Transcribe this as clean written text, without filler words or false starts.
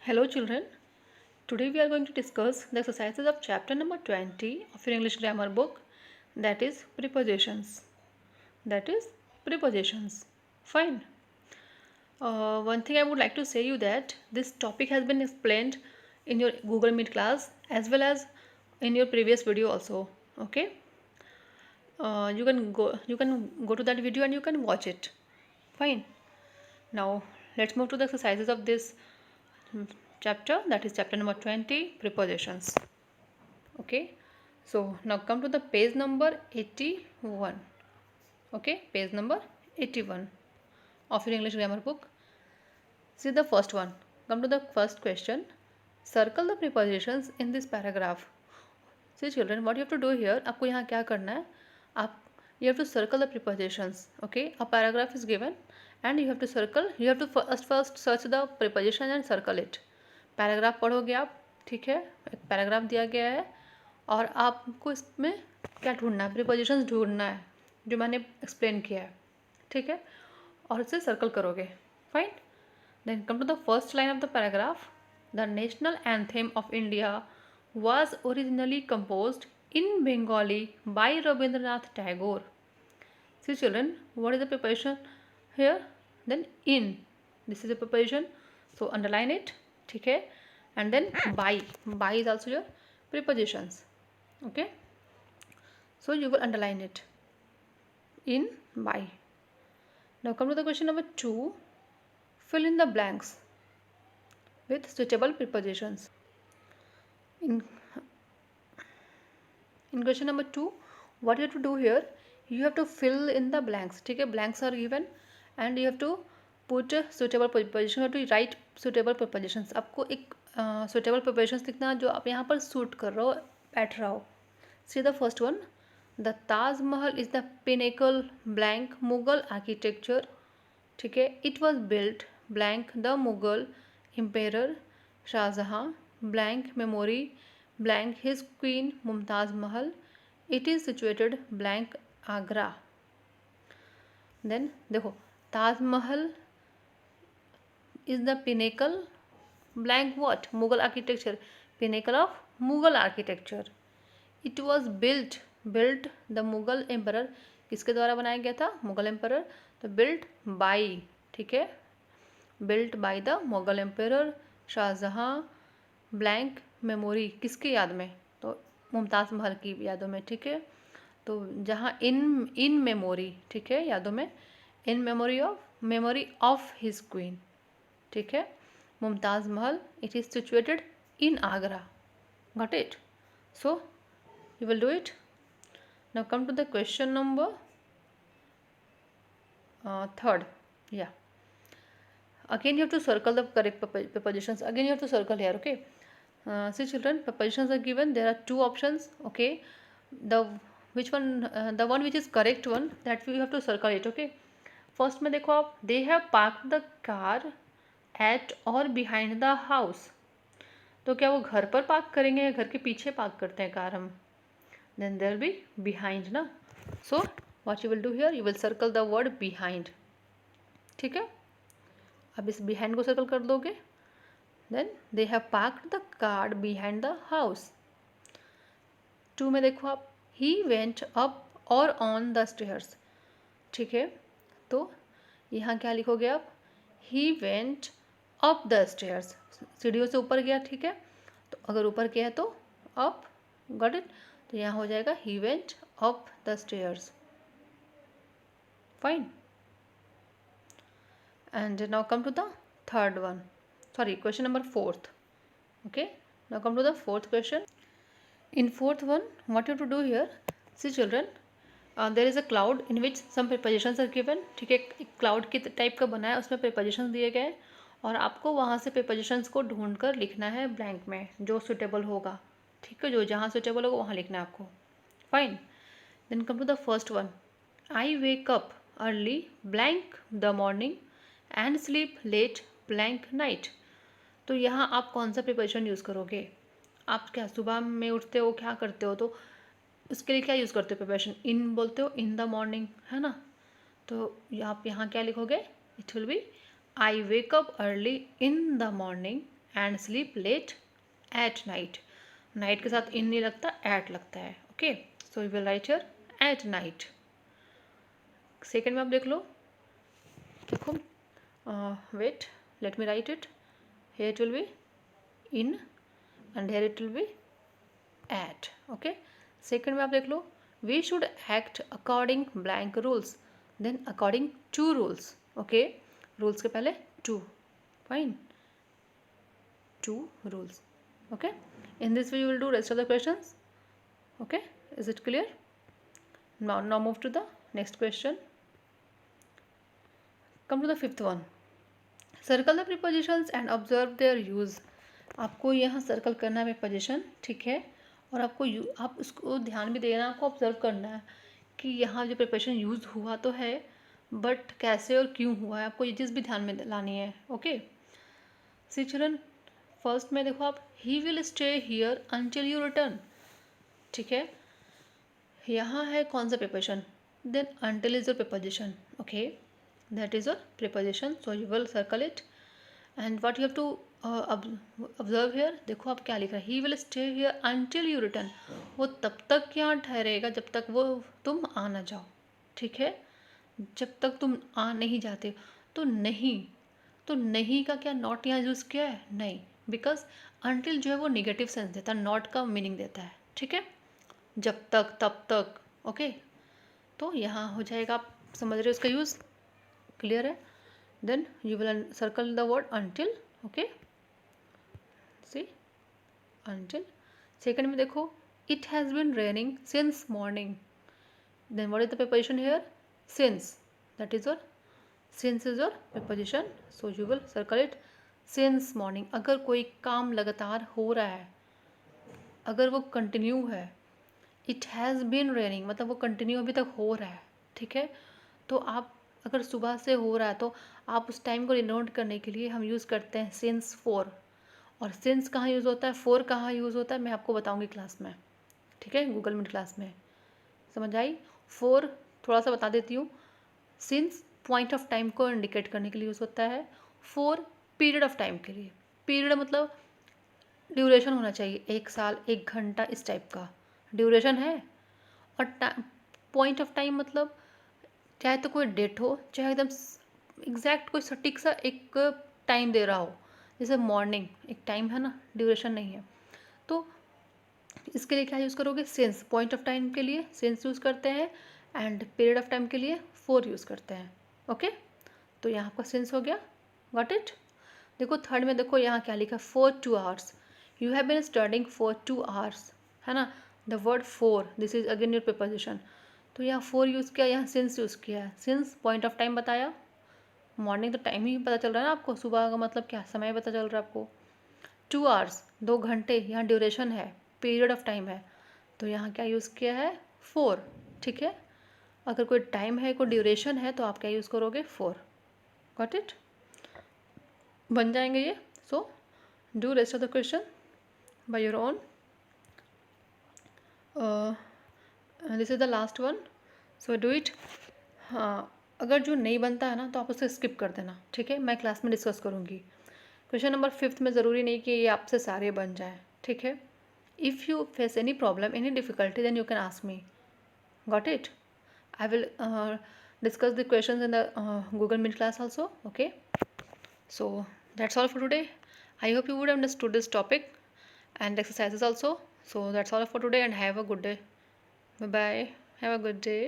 Hello children, today we are going to discuss the exercises of chapter number 20 of your English grammar book, that is prepositions. Fine. One thing I would like to say you that this topic has been explained in your Google Meet class as well as in your previous video also. Okay. You can go to that video and you can watch it. Fine. Now let's move to the exercises of this chapter, that is chapter number 20, prepositions. Okay, so now come to the page number 81. Okay, page number 81 of your English grammar book. See the first one. Come to the first question. Circle the prepositions in this paragraph. See children, what you have to do here, आपको यहाँ क्या करना है, आप you have to circle the prepositions. Okay, a paragraph is given and you have to circle, you have to first search the preposition and circle it. Paragraph पढ़ोगे आप, ठीक है, एक पैराग्राफ दिया गया है और आपको इसमें क्या ढूंढना है, प्रीपोजिशंस ढूंढना है जो मैंने एक्सप्लेन किया है, ठीक है, और इसे सर्कल करोगे. Fine. Then come to the first line of the paragraph. The national anthem of India was originally composed in Bengali by Rabindranath Tagore. See children, what is the preposition here? Then in. This is a preposition. So underline it. Okay. And then by. By is also your prepositions. Okay. So you will underline it. In, by. Now come to the question number 2. Fill in the blanks with suitable prepositions. In question number 2, what you have to do here, you have to fill in the blanks. ठीक है, blanks are given and you have to put suitable prepositions. You have to write suitable prepositions. आपको एक suitable prepositions लिखना जो आप यहाँ पर suit कर रहे हो, बैठ रहा हो. See the first one. The Taj Mahal is the pinnacle blank Mughal architecture. ठीक है, it was built blank the Mughal emperor Shahjahan blank memory blank his queen Mumtaz Mahal. It is situated blank Agra. Then देखो, Taj Mahal is the pinnacle blank what? Mughal architecture. Pinnacle of Mughal architecture. It was built the Mughal emperor. किसके द्वारा बनाया गया था? Mughal emperor. तो built by, ठीक है, built by the Mughal emperor Shah Jahan blank memory, किसकी याद में? तो मुमताज़ महल की यादों में, ठीक है. तो जहाँ इन मेमोरी, ठीक है, यादों में, in memory of his queen, ठीक है, मुमताज़ महल. It is situated in Agra. Got it? So you will do it. Now come to the question number 3rd. Yeah, again you have to circle the correct prepositions. Again you have to circle here. Okay. See children, prepositions are given. There are 2 options. Okay, the one which is correct one, that you have to circle it. Okay, first में देखो आप, they have parked the car at or behind the house. तो क्या वो घर पर park करेंगे या घर के पीछे पार्क करते हैं कार हम? Then there will be behind ना. So what you will do here, you will circle the word behind. ठीक है, अब इस behind को circle कर दोगे. Then they have parked the car behind the house. 2 में देखो आप, he went up or on the stairs. ठीक है, तो यहाँ क्या लिखोगे आप? he went up the stairs. सीढ़ियों से ऊपर गया, ठीक है, तो अगर ऊपर गया है तो up. Got it? तो यहाँ हो जाएगा he went up the stairs. Fine. And now come to the third one. Sorry, question number 4th. Okay, now come to the 4th question. In 4th one, what you have to do here, see children, there is a cloud in which some prepositions are given. ठीक है, एक cloud की type का बना है, उसमें prepositions दिए गए और आपको वहाँ से prepositions को ढूंढ कर लिखना है blank में, जो suitable होगा. ठीक है, जो जहाँ सुटेबल होगा वहाँ लिखना है आपको. Fine. Then come to the first one. I wake up early blank the morning and sleep late blank night. तो यहाँ आप कौन सा प्रिपोजिशन यूज़ करोगे? आप क्या सुबह में उठते हो, क्या करते हो, तो उसके लिए क्या यूज़ करते हो प्रिपोजिशन? इन बोलते हो, इन द मॉर्निंग, है ना. तो आप यहाँ क्या लिखोगे? It will be I wake up early in the morning and sleep late at night. Night के साथ इन नहीं लगता, एट लगता है. Okay, so you will write here at night. Second में आप देख लो, देखो, wait, let me write it. here it will be in and here it will be at. okay, second में आप देख लो, we should act according blank rules, then according to rules. okay, rules के पहले to. fine, to rules. okay, in this way you will do rest of the questions. okay, is it clear? Now move to the next question. come to the fifth one. Circle the prepositions and observe there use. आपको यहाँ circle करना है preposition, ठीक है, और आपको आप उसको ध्यान भी देना, आपको ऑब्जर्व करना है कि यहाँ जो प्रीपोजिशन यूज़ हुआ तो है, बट कैसे और क्यों हुआ है, आपको ये चीज़ भी ध्यान में लानी है. ओके, सी चिल्ड्रन, फर्स्ट में देखो आप, he will stay here until you return. ठीक है, यहाँ है कौन सा preposition, then until is your preposition. Okay, that is a preposition, so you will circle it. and what you have to observe here, देखो आप क्या लिख रहा है, he will stay here until you return. वो तब तक यहाँ ठहरेगा जब तक वो तुम आ ना जाओ. ठीक है, जब तक तुम आ नहीं जाते. तो नहीं का क्या नॉट यहाँ यूज़ किया है? नहीं, बिकॉज until जो है वो निगेटिव सेंस देता है, नॉट का मीनिंग देता है. ठीक है, जब तक, तब तक. ओके, तो यहाँ हो जाएगा, आप समझ रहे हो इसका यूज़, क्लियर है? Then you will circle the word until. Okay, see until. Second में देखो, it has been raining since morning. Then what is the preposition here? Since. That is your, since is your preposition, so you will circle it since morning. अगर कोई काम लगातार हो रहा है, अगर वो कंटिन्यू है, इट हैज़ बीन रेनिंग मतलब वो कंटिन्यू अभी तक हो रहा है. ठीक है, तो आप अगर सुबह से हो रहा है तो आप उस टाइम को डिनोट करने के लिए हम यूज़ करते हैं सिंस फॉर. और सिंस कहाँ यूज़ होता है, फॉर कहाँ यूज़ होता है, मैं आपको बताऊंगी क्लास में. ठीक है, गूगल मीट क्लास में. समझ आई? फॉर थोड़ा सा बता देती हूँ. सिंस पॉइंट ऑफ टाइम को इंडिकेट करने के लिए यूज़ होता है. फॉर पीरियड ऑफ टाइम के लिए. पीरियड मतलब ड्यूरेशन होना चाहिए, 1 साल, 1 घंटा, इस टाइप का ड्यूरेशन है. और पॉइंट ऑफ टाइम मतलब चाहे तो कोई डेट हो, चाहे एकदम एग्जैक्ट कोई सटीक सा एक टाइम दे रहा हो. जैसे मॉर्निंग एक टाइम है ना, ड्यूरेशन नहीं है. तो इसके लिए क्या यूज़ करोगे? सिंस. पॉइंट ऑफ टाइम के लिए सिंस यूज़ करते हैं, एंड पीरियड ऑफ टाइम के लिए फॉर यूज़ करते हैं. ओके, तो यहाँ आपका सिंस हो गया. Got it? देखो थर्ड में देखो यहाँ क्या लिखा, for 2 hours. You have been studying for 2 hours, है ना. The word for, this is again your preposition. तो यहाँ फॉर यूज़ किया, यहाँ सिंस यूज़ किया है. सिंस पॉइंट ऑफ टाइम बताया, मॉर्निंग तो टाइम ही पता चल रहा है ना आपको, सुबह का मतलब क्या समय पता चल रहा है आपको. 2 hours 2 घंटे, यहाँ ड्यूरेशन है, पीरियड ऑफ टाइम है, तो यहाँ क्या यूज़ किया है? फॉर. ठीक है, अगर कोई टाइम है, कोई ड्यूरेशन है, तो आप क्या यूज़ करोगे? फॉर. Got it? बन जाएंगे ये. So do rest of the question by your own. This is the last one, so do it. हाँ, अगर जो नहीं बनता है ना तो आप उसे स्किप कर देना. ठीक है, मैं क्लास में डिस्कस करूँगी. क्वेश्चन नंबर 5 में ज़रूरी नहीं कि ये आपसे सारे बन जाए. ठीक है, if you face any problem, any difficulty, then you can ask me. Got it? I will discuss the questions in the Google Meet class also. Okay, so that's all for today. I hope you would have understood this topic and exercises also. So that's all for today, and have a good day. Bye bye, have a good day.